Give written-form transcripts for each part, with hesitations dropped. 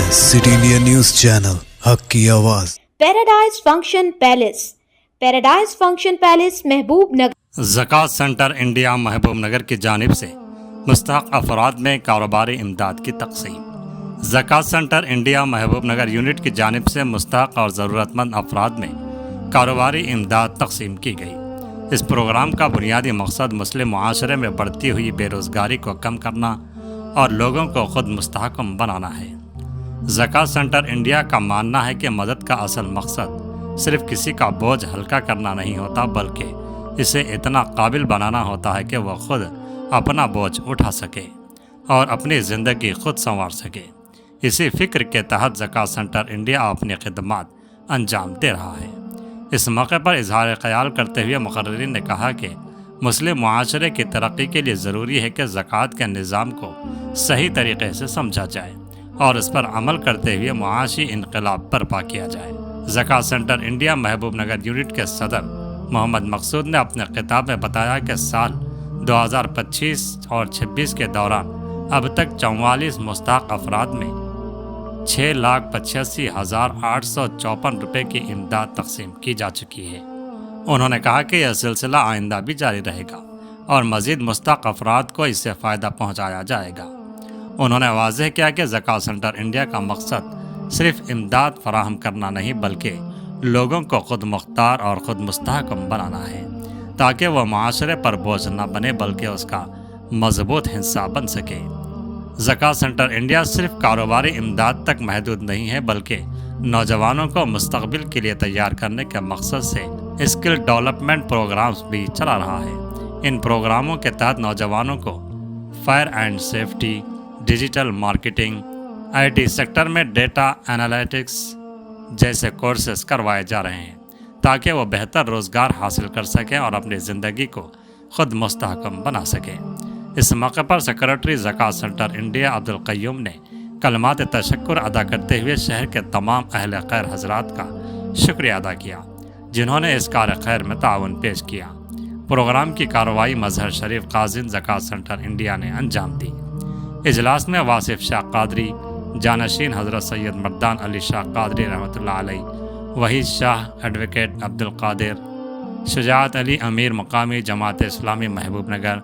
City India news channel हक की आवाज। Paradise function palace. Paradise function palace महबूब नगर। ज़कात सेंटर इंडिया महबूब नगर की जानिब से मुस्तहक़ अफराद में कारोबारी इमदाद की तक़सीम। ज़कात सेंटर इंडिया महबूब नगर यूनिट की जानिब से मुस्तहक़ और ज़रूरतमंद अफराद में कारोबारी इमदाद तक़सीम की गई। इस प्रोग्राम का बुनियादी मकसद मुस्लिम मुआशरे में बढ़ती हुई बेरोज़गारी को कम करना और लोगों को खुद मुस्तहकम बनाना है। ज़कात सेंटर इंडिया का मानना है कि मदद का असल मकसद सिर्फ किसी का बोझ हल्का करना नहीं होता, बल्कि इसे इतना काबिल बनाना होता है कि वह खुद अपना बोझ उठा सके और अपनी ज़िंदगी खुद संवार सके। इसी फ़िक्र के तहत ज़कात सेंटर इंडिया अपनी खिदमात अंजाम दे रहा है। इस मौके पर इजहार ख्याल करते हुए मुकर्रिरीन ने कहा कि मुस्लिम मुआशरे की तरक्की के लिए ज़रूरी है कि ज़कात के निज़ाम को सही तरीके से समझा जाए और इस पर अमल करते हुए मुआशी इनकलाब बर्पा किया जाए। ज़कात सेंटर इंडिया महबूब नगर यूनिट के सदर मोहम्मद मकसूद ने अपने खिताब में बताया कि साल 2025 और 26 के दौरान अब तक 44 मुस्तहक़ अफराद में 6,85,854 रुपये की इमदाद तक़सीम की जा चुकी है। उन्होंने कहा कि यह सिलसिला आइंदा भी जारी रहेगा और मज़ीद मुस्तहक़ अफराद को इससे फ़ायदा पहुँचाया जाएगा। उन्होंने वाज़ेह किया कि ज़कात सेंटर इंडिया का मकसद सिर्फ इमदाद फराहम करना नहीं, बल्कि लोगों को खुद मुख्तार और ख़ुद मुस्तहकम बनाना है, ताकि वह माशरे पर बोझ न बने बल्कि उसका मजबूत हिस्सा बन सके। ज़कात सेंटर इंडिया सिर्फ कारोबारी इमदाद तक महदूद नहीं है, बल्कि नौजवानों को मुस्तक़बिल के लिए तैयार करने के मकसद से स्किल डेवलपमेंट प्रोग्राम्स भी चला रहा है। इन प्रोग्रामों के तहत नौजवानों को fire and safety, digital marketing, IT sector में डेटा एनालिटिक्स जैसे कोर्सेज करवाए जा रहे हैं, ताकि वो बेहतर रोज़गार हासिल कर सकें और अपनी ज़िंदगी को खुद मुस्तहकम बना सकें। इस मौके पर सेक्रेटरी ज़कात सेंटर इंडिया अब्दुल क़य्यूम ने कलमात तशक्कुर अदा करते हुए शहर के तमाम अहले खैर हजरात का शुक्रिया अदा किया, जिन्होंने इस कार खैर में ताउन पेश किया। प्रोग्राम की कार्रवाई मजहर शरीफ काज़िन ज़कात सेंटर इंडिया ने अंजाम दी। इजलास में वासिफ शाह कादरी, जानशीन हज़रत सैयद मर्दान अली शाह कादरी रहमतुल्लाह अलैह, वहीद शाह, एडवोकेट अब्दुल कादिर, शुजाअत अली अमीर मकामी जमात इस्लामी महबूब नगर,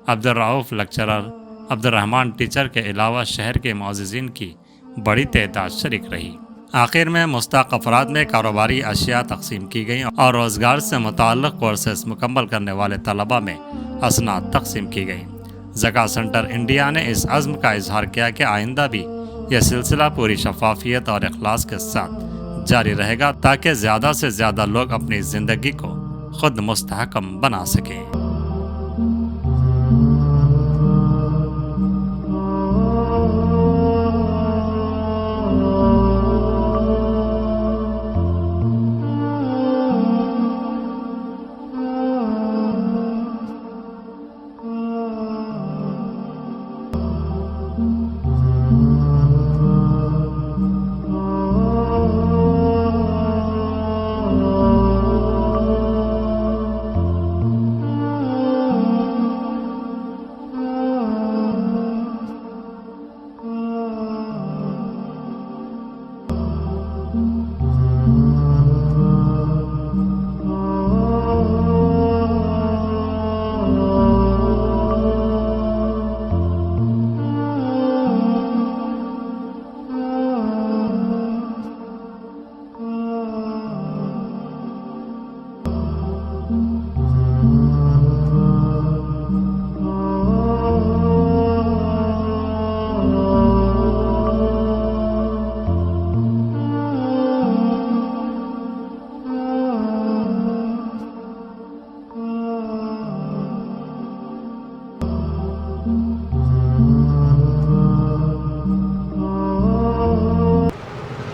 अब्दुल रऊफ़ लेक्चरर, अब्दुल रहमान टीचर के अलावा शहर के मुअज़्ज़िज़ीन की बड़ी तादाद शरीक रही। आखिर में मुस्तहक़ अफराद में कारोबारी अशिया तक़सीम की गई और रोज़गार से मुताल्लिक़ कोर्सेस मुकम्मल करने वाले तलबा में असनाद तक़सीम की गई। ज़कात सेंटर इंडिया ने इस अज़्म का इजहार किया कि आइंदा भी यह सिलसिला पूरी शफ़ाफ़ियत और इखलास के साथ जारी रहेगा, ताकि ज़्यादा से ज़्यादा लोग अपनी ज़िंदगी को खुद मुस्तहकम बना सकें।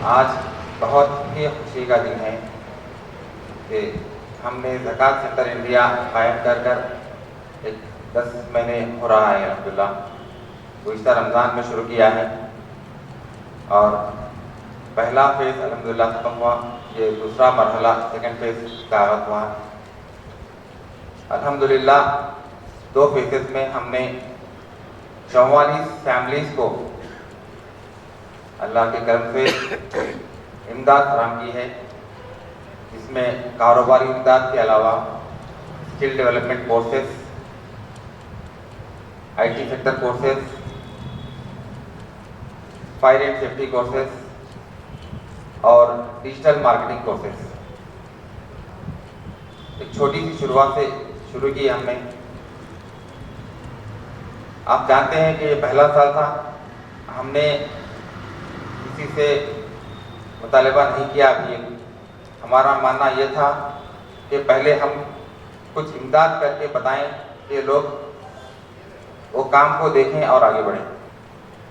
आज बहुत ही खुशी का दिन है कि हमने ज़कात सेंटर इंडिया कायम कर एक 10 महीने हो रहा है अल्हम्दुलिल्लाह। गुज़िश्ता रमज़ान में शुरू किया है और पहला फेज़ अल्हम्दुलिल्लाह ख़त्म हुआ, ये दूसरा मरहला सेकंड फेज़ का आगाज़ हुआ। अल्हम्दुलिल्लाह 2 फेज़ेस में हमने 44 फैमिलीज़ को अल्लाह के करम से इमदाद फराहम की है, जिसमें कारोबारी इमदाद के अलावा skill development courses, IT sector courses, fire and safety courses और डिजिटल मार्केटिंग कोर्सेस। एक छोटी सी शुरुआत से शुरू की हमने। आप जानते हैं कि ये पहला साल था, हमने किसी से मुतालबा नहीं किया। अभी हमारा मानना ये था कि पहले हम कुछ इमदाद करके बताएं कि लोग वो काम को देखें और आगे बढ़ें।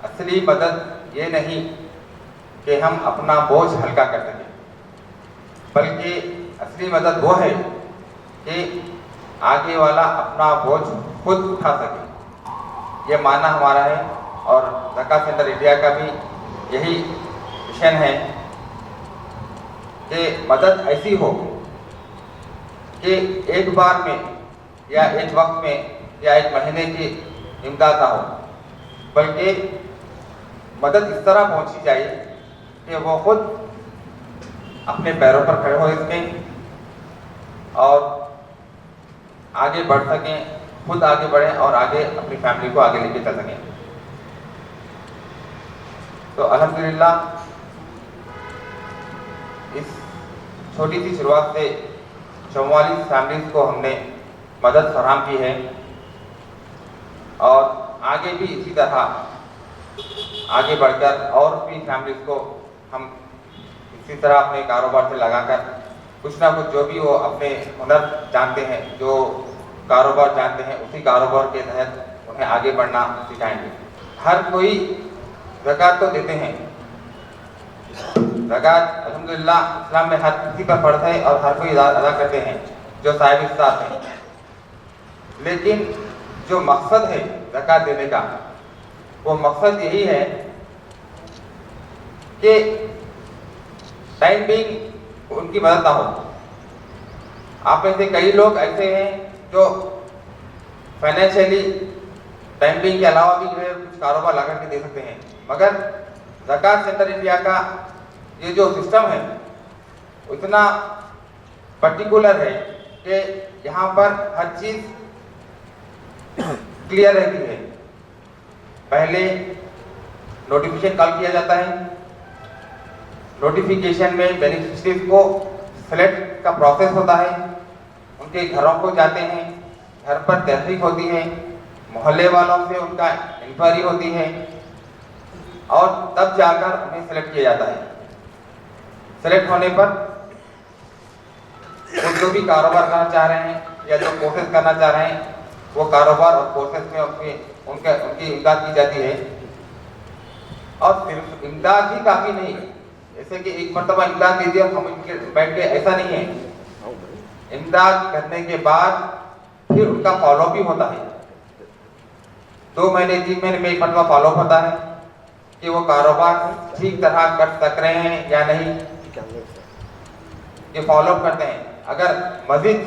असली मदद ये नहीं कि हम अपना बोझ हल्का कर सकें, बल्कि असली मदद वो है कि आगे वाला अपना बोझ खुद उठा सके। ये मानना हमारा है और ज़कात सेंटर इंडिया का भी यही मिशन है कि मदद ऐसी हो कि एक बार में या एक वक्त में या एक महीने की इमदाद ना हो, बल्कि मदद इस तरह पहुंची चाहिए कि वो खुद अपने पैरों पर खड़े हो इसमें और आगे बढ़ सकें, खुद आगे बढ़ें और आगे अपनी फैमिली को आगे लेके चल सकें। तो अल्हम्दुलिल्लाह इस छोटी सी शुरुआत से 44 फैमिलीज को हमने मदद फराहम की है और आगे भी इसी तरह आगे बढ़कर और भी फैमिलीज को हम इसी तरह अपने कारोबार से लगाकर कुछ ना कुछ जो भी वो अपने हुनर जानते हैं, जो कारोबार जानते हैं, उसी कारोबार के तहत उन्हें आगे बढ़ना सिखाएंगे। हर कोई ज़कात तो देते हैं, ज़कात अल्हम्दुलिल्लाह इस्लाम में हर किसी पर फर्ज है और हर कोई अदा करते हैं जो साहिब इस्तात हैं। लेकिन जो मकसद है ज़कात देने का, वो मकसद यही है कि टाइम बीइंग उनकी मदद ना हो। आप में से कई लोग ऐसे हैं जो फाइनेंशियली टाइम बीइंग के अलावा भी जो है कुछ कारोबार लगा के दे सकते हैं, मगर ज़कात सेंटर इंडिया का ये जो सिस्टम है उतना पर्टिकुलर है कि यहाँ पर हर चीज़ क्लियर रहती है। पहले नोटिफिकेशन कॉल किया जाता है, नोटिफिकेशन में बेनिफिशरीज को सेलेक्ट का प्रोसेस होता है, उनके घरों को जाते हैं, घर पर तहरीक होती है, मोहल्ले वालों से उनका इंक्वायरी होती है और तब जाकर उन्हें सेलेक्ट किया जाता है। सेलेक्ट होने पर वो जो भी कारोबार करना चाह रहे हैं या जो कोर्सेज करना चाह रहे हैं, वो कारोबार और कोर्सेज में उनकी इमदाद की जाती है। और सिर्फ इमदाद ही काफ़ी नहीं है, जैसे कि एक मरतबा इमदाद दे दिया हम बैठ के, ऐसा नहीं है। इमदाद करने के बाद फिर उनका फॉलो भी होता है। 2 महीने 3 महीने में एक मरतबा फॉलो होता है कि वो कारोबार ठीक तरह कर सक रहे हैं या नहीं, ये फॉलो करते हैं। अगर मजीद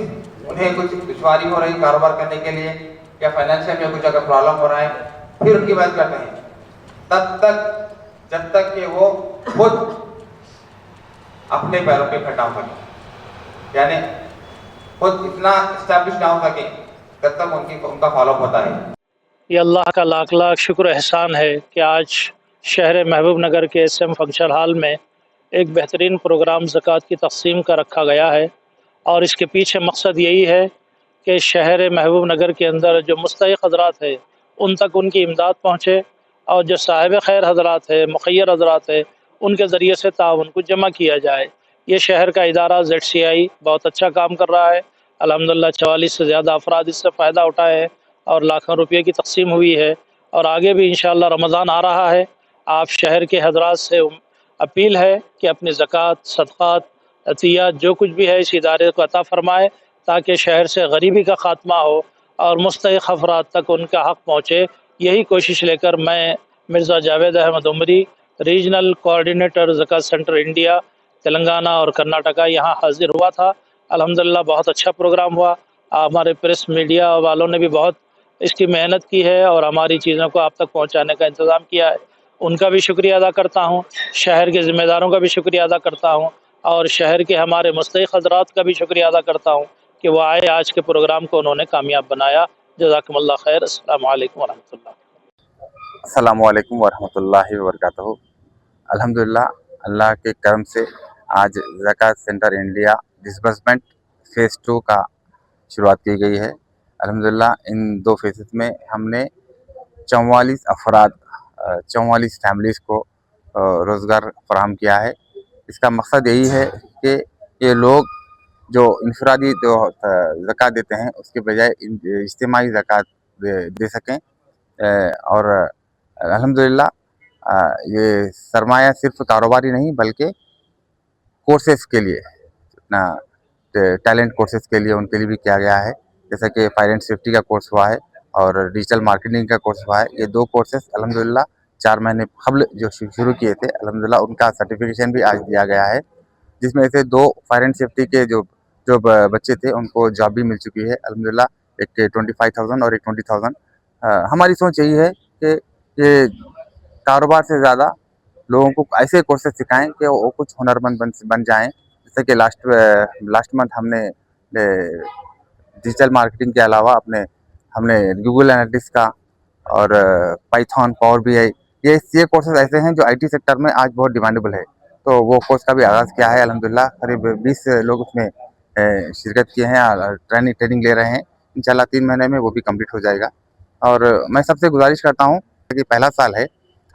उन्हें कुछ दुश्वारी हो रही कारोबार करने के लिए या फाइनेंशियल में कुछ अगर प्रॉब्लम हो रहा है, फिर उनकी मदद करते हैं, तब तक जब तक कि वो खुद अपने पैरों पे खड़ा हो सके, यानी खुद इतना इस्टेब्लिश ना हो सके, तब तक उनका फॉलो होता है। ये अल्लाह का लाख लाख शुक्र एहसान है कि आज शहर महबूब नगर के SM फंक्शन हॉल में एक बेहतरीन प्रोग्राम ज़कात की तक़सीम का रखा गया है। और इसके पीछे मकसद यही है कि शहर महबूब नगर के अंदर जो मुस्तहिक़ हज़रात है उन तक उनकी इमदाद पहुँचे और जो साहिब खैर हज़रात है, मुख़य्यर हज़रात है, उनके ज़रिए से ताउन को जमा किया जाए। ये शहर का इदारा ZCI बहुत अच्छा काम कर रहा है। अल्हम्दुलिल्लाह 44 से ज़्यादा अफराद इससे फ़ायदा उठाए हैं और लाखों रुपये की तक़सीम हुई है और आगे भी इंशाअल्लाह रमज़ान आ रहा है। आप शहर के हज़रात से अपील है कि अपनी ज़कात, सदक़ात, अतियात जो कुछ भी है इस इदारे को अता फ़रमाए ताकि शहर से गरीबी का ख़ात्मा हो और मुस्तहिक़ अफराद तक उनका हक़ पहुँचे। यही कोशिश लेकर मैं Mirza Javed Ahmed Umri, regional coordinator Zakat centre India Telangana और कर्नाटका यहाँ हाज़िर हुआ था। अल्हम्दुलिल्लाह बहुत अच्छा प्रोग्राम हुआ। हमारे प्रेस मीडिया वालों ने भी बहुत इसकी मेहनत की है और हमारी चीज़ों को आप तक पहुँचाने का इंतज़ाम किया है। उनका भी शुक्रिया अदा करता हूँ, शहर के ज़िम्मेदारों का भी शुक्रिया अदा करता हूँ और शहर के हमारे मुस्तहिक़ हज़रात का भी शुक्रिया अदा करता हूँ कि वो आए, आज के प्रोग्राम को उन्होंने कामयाब बनाया। जज़ाकुमुल्लाह खैर। अस्सलामु अलैकुम वरहमतुल्लाह। अस्सलामु अलैकुम वरहमतुल्लाहि वबरकातुहू। अल्हम्दुलिल्लाह, अल्लाह के करम से आज ज़कात सेंटर इंडिया डिसबर्समेंट फ़ेज़ 2 का शुरुआत की गई है। अल्हम्दुलिल्लाह, इन 2 फ़ेज़ में हमने 44 अफराद 44 फैमिलीज़ को रोज़गार फराहम किया है। इसका मकसद यही है कि ये लोग जो इनफरादी जो ज़कात देते हैं उसके बजाय इज्तिमाई ज़कात दे सकें। और अल्हम्दुलिल्लाह ये सरमाया सिर्फ कारोबारी नहीं बल्कि कोर्सेज़ के लिए, अपना टैलेंट कोर्सेज़ के लिए उनके लिए भी किया गया है। जैसे कि फायर एंड सेफ्टी का कोर्स हुआ है और डिजिटल मार्केटिंग का कोर्स हुआ है। ये 2 कोर्सेज़ अल्हम्दुलिल्लाह 4 महीने क़ब्ल जो शुरू किए थे, अल्हम्दुलिल्लाह उनका सर्टिफिकेशन भी आज दिया गया है, जिसमें से 2 फायर एंड सेफ्टी के जो बच्चे थे उनको जॉब भी मिल चुकी है अल्हम्दुलिल्लाह, एक 25,000 और एक 20,000। हमारी सोच यही है कि ये कारोबार से ज़्यादा लोगों को ऐसे कोर्सेज सिखाएं कि वो कुछ हुनरमंद बन जाएं। जैसे कि लास्ट मंथ हमने डिजिटल मार्केटिंग के अलावा हमने गूगल एनालिटिक्स का और पाइथन, पावर बीआई, ये कोर्सेज ऐसे हैं जो आईटी सेक्टर में आज बहुत डिमांडेबल है। तो वो कोर्स का भी आगाज़ किया है अल्हम्दुलिल्लाह। करीब 20 लोग उसमें शिरकत किए हैं और ट्रेनिंग ले रहे हैं। इंशाल्लाह 3 महीने में वो भी कंप्लीट हो जाएगा। और मैं सबसे गुजारिश करता हूँ कि पहला साल है,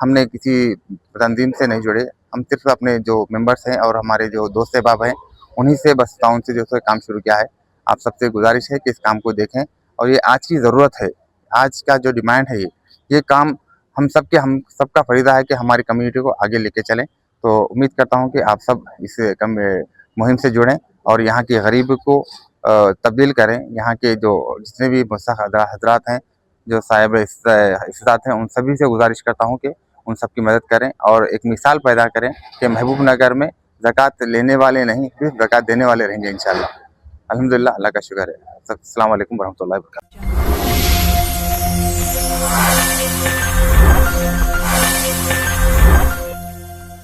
हमने किसी तंजीम से नहीं जुड़े, हम सिर्फ अपने जो मेंबर्स हैं और हमारे जो दोस्त अहबाब हैं उन्हीं से बस ताउन से जो है काम शुरू किया है। आप सबसे गुजारिश है कि इस काम को देखें और ये आज की ज़रूरत है, आज का जो डिमांड है ये काम हम सबका फ़रीज़ा है कि हमारी कम्युनिटी को आगे लेके चलें। तो उम्मीद करता हूँ कि आप सब इस मुहिम से जुड़ें और यहाँ के गरीब को तब्दील करें। यहाँ के जो जितने भी मुस्तहिक़ हज़रात हैं, जो साहिब इस्तात हैं, उन सभी से गुजारिश करता हूँ कि उन सब की मदद करें और एक मिसाल पैदा करें कि महबूब नगर में ज़कात लेने वाले नहीं, सिर्फ ज़कात देने वाले रहेंगे इंशाअल्लाह। अल्हम्दुलिल्लाह, अल्लाह का शुक्र है। अस्सलामु अलैकुम वरहमतुल्लाहि वबरकातुहू।